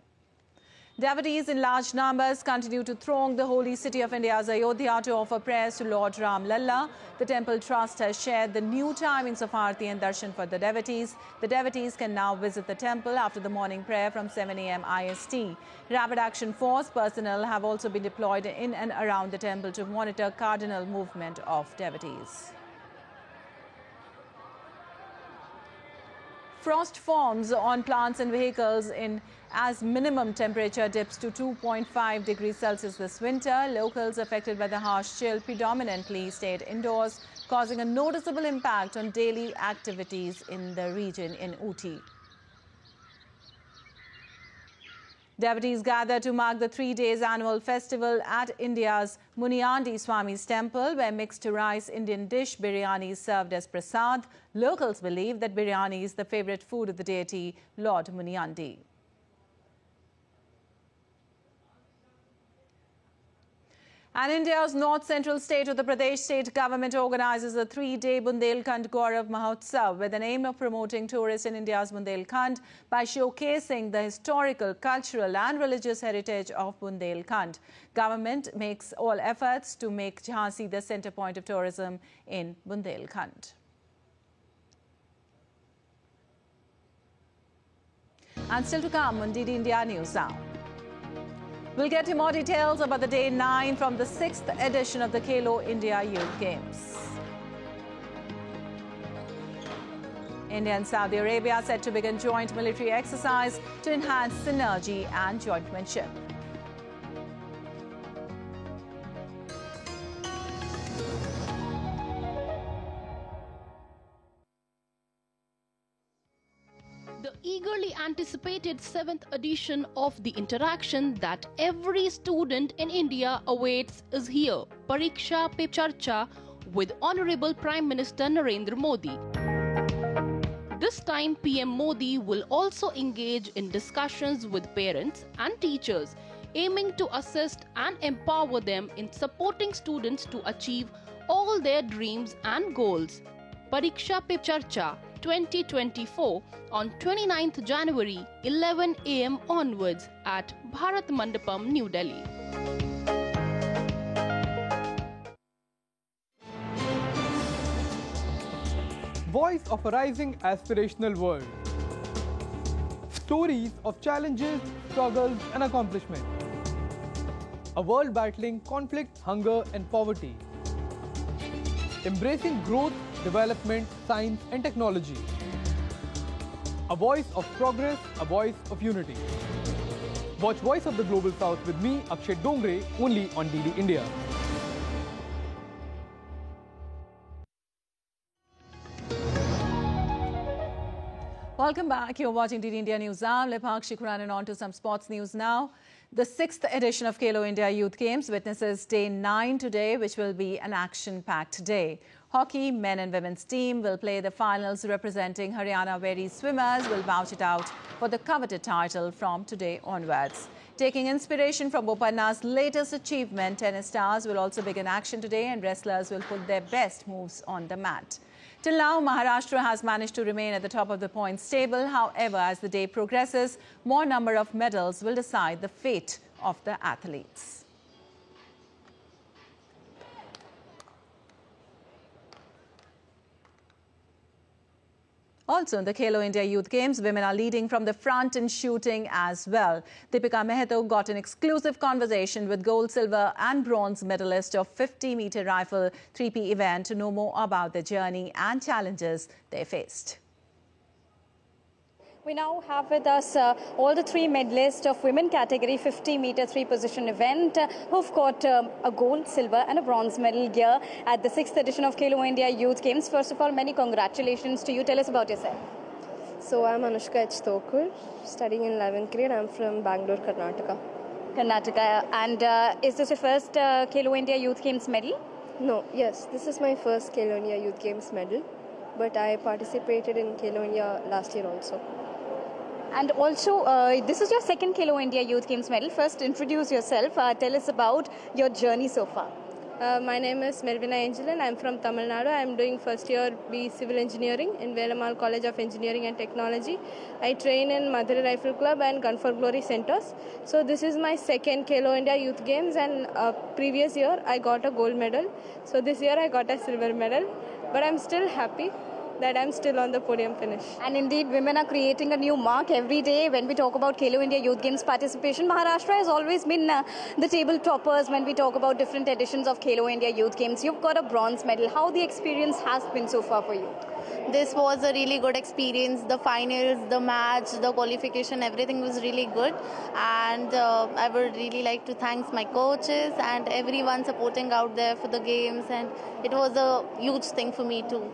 Devotees in large numbers continue to throng the holy city of India's Ayodhya to offer prayers to Lord Ram Lalla. The temple trust has shared the new timings of Aarti and Darshan for the devotees. The devotees can now visit the temple after the morning prayer from 7 a.m. IST. Rapid Action Force personnel have also been deployed in and around the temple to monitor cardinal movement of devotees. Frost forms on plants and vehicles in as minimum temperature dips to 2.5 degrees Celsius this winter. Locals affected by the harsh chill predominantly stayed indoors, causing a noticeable impact on daily activities in the region in Ooty. Devotees gather to mark the 3 days annual festival at India's Munyandi Swami's temple, where mixed rice Indian dish biryani is served as prasad. Locals believe that biryani is the favorite food of the deity, Lord Munyandi. And India's north-central state of the Pradesh state government organizes a 3-day Bundelkhand Gaurav Mahotsav with an aim of promoting tourists in India's Bundelkhand by showcasing the historical, cultural and religious heritage of Bundelkhand. Government makes all efforts to make Jhansi the center point of tourism in Bundelkhand. And still to come on DD India News Now. We'll get you more details about the day 9 from the 6th edition of the Khelo India Youth Games. India and Saudi Arabia set to begin joint military exercise to enhance synergy and jointmanship. The eagerly anticipated 7th edition of the interaction that every student in India awaits is here, Pariksha Pe Charcha, with Honorable Prime Minister Narendra Modi. This time, PM Modi will also engage in discussions with parents and teachers, aiming to assist and empower them in supporting students to achieve all their dreams and goals. Pariksha Pe Charcha 2024 on 29th January, 11 AM onwards at Bharat Mandapam, New Delhi. Voice of a rising aspirational world. Stories of challenges, struggles and accomplishment. A world battling conflict, hunger and poverty. Embracing growth, development, science and technology. A voice of progress, a voice of unity. Watch Voice of the Global South with me, Akshay Dongre, only on DD India. Welcome back. You're watching DD India News Now. Lepakshi Khuranan on to some sports news now. The 6th edition of Khelo India Youth Games witnesses day 9 today, which will be an action-packed day. Hockey men and women's team will play the finals representing Haryana, where swimmers will bout it out for the coveted title from today onwards. Taking inspiration from Bopanna's latest achievement, tennis stars will also begin action today and wrestlers will put their best moves on the mat. Till now, Maharashtra has managed to remain at the top of the points table. However, as the day progresses, more number of medals will decide the fate of the athletes. Also in the Khelo India Youth Games, women are leading from the front in shooting as well. Deepika Mehato got an exclusive conversation with gold, silver and bronze medalist of 50-meter rifle 3P event to know more about their journey and challenges they faced. We now have with us all the 3 medalists of women category 50-meter 3-position event who've got a gold, silver and a bronze medal here at the 6th edition of Khelo India Youth Games. First of all, many congratulations to you. Tell us about yourself. So I'm Anushka H. Thokur, studying in 11th grade. I'm from Bangalore, Karnataka. Karnataka. And is this your first Khelo India Youth Games medal? No, yes. This is my first Khelo India Youth Games medal. But I participated in Khelo India last year also. And also, this is your second Khelo India Youth Games medal. First, introduce yourself. Tell us about your journey so far. My name is Melvina Angel and I'm from Tamil Nadu. I'm doing first year B Civil Engineering in Velamal College of Engineering and Technology. I train in Madurai Rifle Club and Gun for Glory Centers. So this is my second Khelo India Youth Games, and previous year I got a gold medal. So this year I got a silver medal. But I'm still happy that I'm still on the podium finish. And indeed, women are creating a new mark every day. When we talk about Khelo India Youth Games participation, Maharashtra has always been the table toppers when we talk about different editions of Khelo India Youth Games. You've got a bronze medal. How the experience has been so far for you? This was a really good experience. The finals, the match, the qualification, everything was really good. And I would really like to thank my coaches and everyone supporting out there for the games. And it was a huge thing for me too.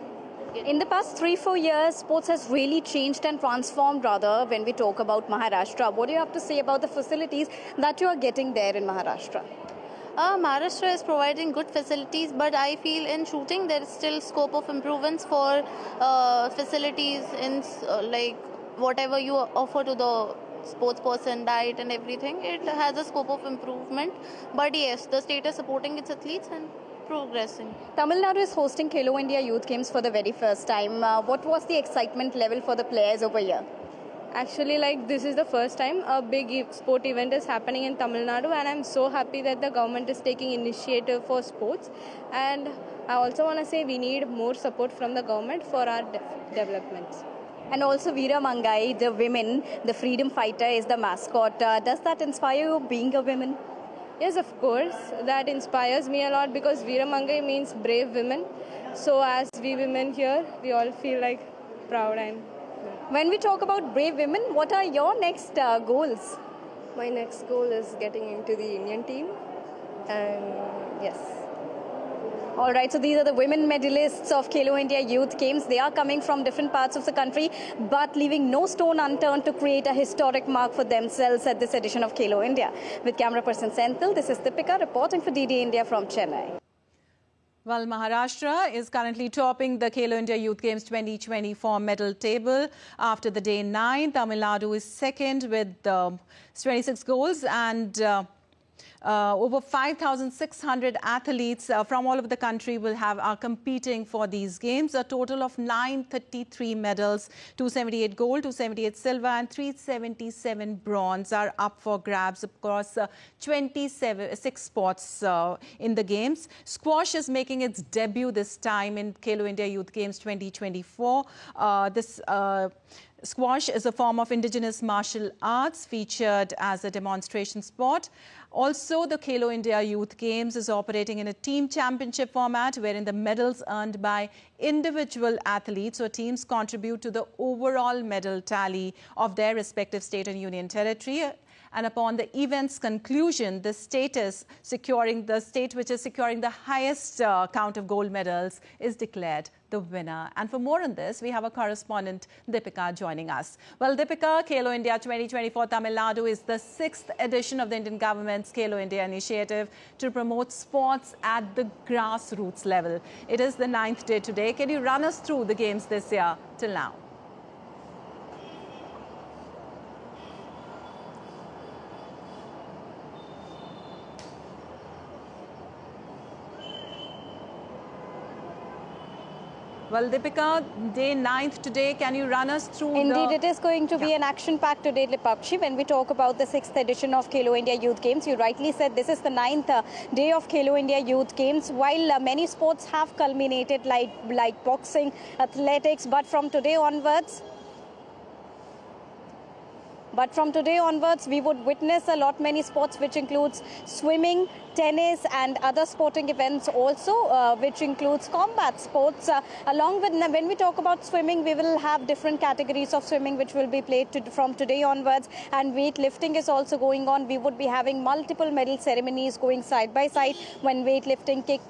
In the past 3-4 years, sports has really changed and transformed rather when we talk about Maharashtra. What do you have to say about the facilities that you are getting there in Maharashtra? Maharashtra is providing good facilities, but I feel in shooting there is still scope of improvements for facilities in like whatever you offer to the sports person, diet and everything. It has a scope of improvement. But yes, the state is supporting its athletes and progressing. Tamil Nadu is hosting Khelo India Youth Games for the very first time. What was the excitement level for the players over here? Actually, this is the first time a big sport event is happening in Tamil Nadu, and I'm so happy that the government is taking initiative for sports. And I also want to say we need more support from the government for our developments. And also Veera Mangai, the women, the freedom fighter, is the mascot. Does that inspire you being a woman? Yes, of course. That inspires me a lot because Veera Mangai means brave women. So as we women here, we all feel proud. When we talk about brave women, what are your next goals? My next goal is getting into the Indian team. And yes. All right, so these are the women medalists of Khelo India Youth Games. They are coming from different parts of the country, but leaving no stone unturned to create a historic mark for themselves at this edition of Khelo India. With camera person Senthil, this is Deepika reporting for DD India from Chennai. Well, Maharashtra is currently topping the Khelo India Youth Games 2024 medal table. After the day 9, Tamil Nadu is second with 26 goals and over 5,600 athletes from all over the country are competing for these games. A total of 933 medals, 278 gold, 278 silver and 377 bronze are up for grabs across 26 sports in the games. Squash is making its debut this time in Khelo India Youth Games 2024. Squash is a form of indigenous martial arts featured as a demonstration sport. Also, the Khelo India Youth Games is operating in a team championship format wherein the medals earned by individual athletes or teams contribute to the overall medal tally of their respective state and union territory. And upon the event's conclusion, the state which is securing the highest count of gold medals is declared the winner. And for more on this, we have a correspondent, Deepika, joining us. Well, Deepika, Khelo India 2024 Tamil Nadu is the 6th edition of the Indian government's Khelo India initiative to promote sports at the grassroots level. It is the 9th day today. Can you run us through the games this year till now? Well, Deepika, day 9th today, can you run us through Indeed, it is going to be an action-packed today, Lipakshi. When we talk about the 6th edition of Khelo India Youth Games, you rightly said this is the 9th day of Khelo India Youth Games. While many sports have culminated like boxing, athletics, but from today onwards, we would witness many sports, which includes swimming, tennis and other sporting events also, which includes combat sports. Along with, when we talk about swimming, we will have different categories of swimming which will be played from today onwards, and weightlifting is also going on. We would be having multiple medal ceremonies going side by side when weightlifting kick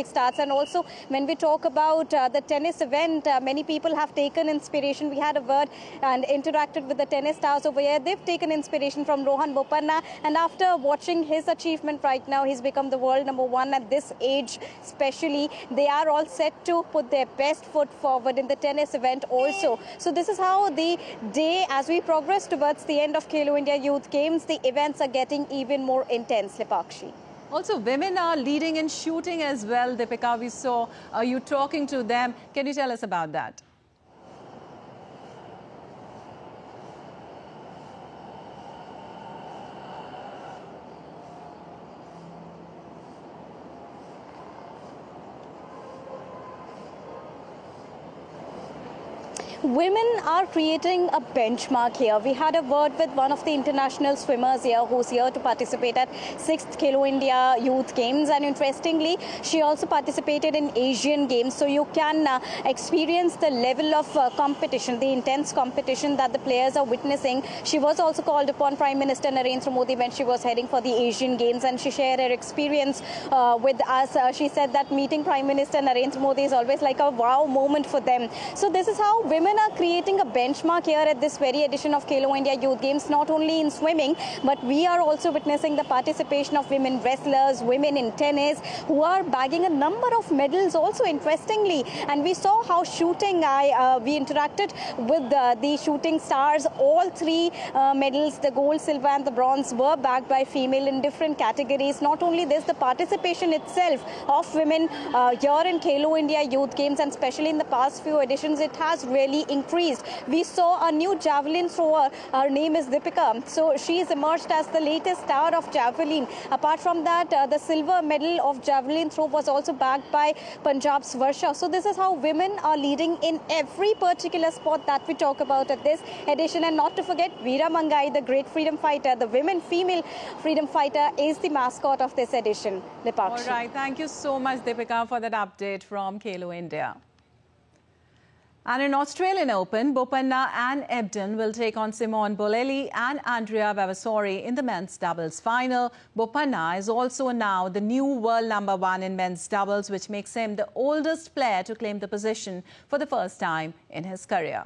starts. And also when we talk about the tennis event, many people have taken inspiration. We had a word and interacted with the tennis stars over here. They've taken inspiration from Rohan Bopanna, and after watching his achievement right now, he's become the world #1 at this age especially. They are all set to put their best foot forward in the tennis event also. So this is how the day, as we progress towards the end of Khelo India Youth Games, the events are getting even more intense, Lipakshi. Also, women are leading in shooting as well, Deepika. We saw you talking to them. Can you tell us about that? women are creating a benchmark here. We had a word with one of the international swimmers here who's here to participate at 6th Khelo India Youth Games, and interestingly, she also participated in Asian Games. So you can experience the level of competition, the intense competition that the players are witnessing. She was also called upon Prime Minister Narendra Modi when she was heading for the Asian Games, and she shared her experience with us. She said that meeting Prime Minister Narendra Modi is always like a wow moment for them. So this is how women are creating a benchmark here at this very edition of Khelo India Youth Games, not only in swimming, but we are also witnessing the participation of women wrestlers, women in tennis, who are bagging a number of medals also, interestingly. And we saw how shooting, we interacted with the shooting stars. All three medals, the gold, silver and the bronze, were bagged by female in different categories. Not only this, the participation itself of women here in Khelo India Youth Games, and especially in the past few editions, it has really increased. We saw a new javelin thrower. Her name is Deepika. So she is emerged as the latest star of javelin. Apart from that, the silver medal of javelin throw was also bagged by Punjab's Varsha. So this is how women are leading in every particular sport that we talk about at this edition. And not to forget, Veera Mangai, the great freedom fighter, the female freedom fighter, is the mascot of this edition. Lipakshi. All right, thank you so much, Deepika, for that update from Khelo India. And in Australian Open, Bopanna and Ebden will take on Simone Bolelli and Andrea Vavasori in the men's doubles final. Bopanna is also now the new world #1 in men's doubles, which makes him the oldest player to claim the position for the first time in his career.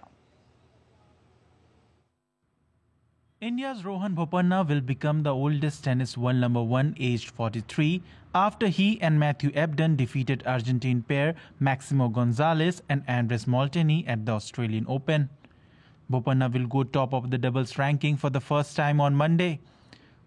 India's Rohan Bopanna will become the oldest tennis world #1, aged 43, after he and Matthew Ebden defeated Argentine pair Maximo Gonzalez and Andres Molteni at the Australian Open. Bopanna will go top of the doubles ranking for the first time on Monday.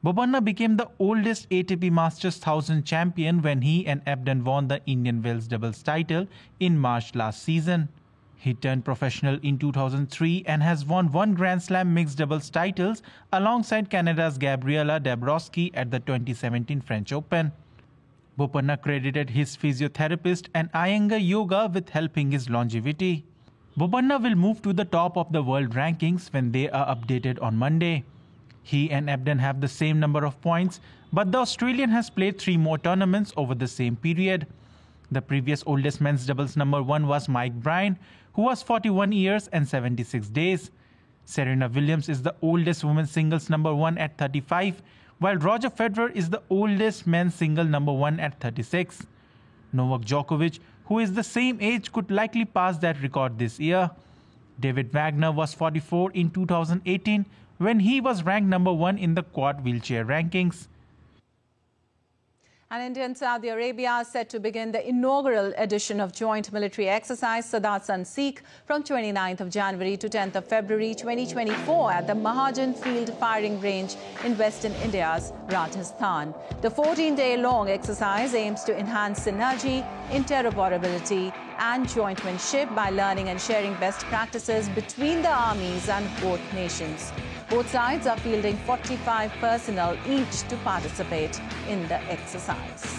Bopanna became the oldest ATP Masters 1000 champion when he and Ebden won the Indian Wells doubles title in March last season. He turned professional in 2003 and has won 1 Grand Slam mixed doubles titles alongside Canada's Gabriela Dabrowski at the 2017 French Open. Bopanna credited his physiotherapist and Iyengar Yoga with helping his longevity. Bopanna will move to the top of the world rankings when they are updated on Monday. He and Ebden have the same number of points, but the Australian has played 3 more tournaments over the same period. The previous oldest men's doubles #1 was Mike Bryan, who was 41 years and 76 days. Serena Williams is the oldest women's singles #1 at 35, while Roger Federer is the oldest men's single #1 at 36. Novak Djokovic, who is the same age, could likely pass that record this year. David Wagner was 44 in 2018 when he was ranked #1 in the quad wheelchair rankings. And India and Saudi Arabia are set to begin the inaugural edition of joint military exercise Sadat Sun-Sikh from 29th of January to 10th of February 2024 at the Mahajan Field Firing Range in western India's Rajasthan. The 14-day-long exercise aims to enhance synergy, interoperability and jointmanship by learning and sharing best practices between the armies and both nations. Both sides are fielding 45 personnel each to participate in the exercise.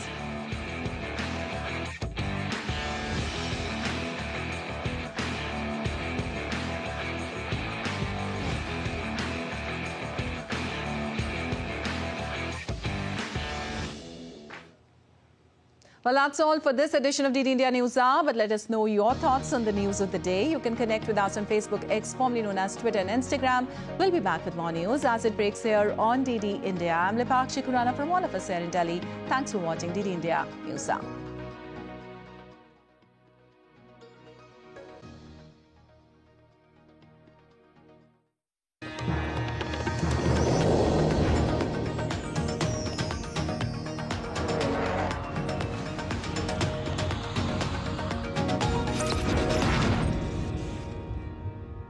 Well, that's all for this edition of DD India News Hour, but let us know your thoughts on the news of the day. You can connect with us on Facebook, X, formerly known as Twitter and Instagram. We'll be back with more news as it breaks here on DD India. I'm Lipakshi Khurana from all of us here in Delhi. Thanks for watching DD India News Hour.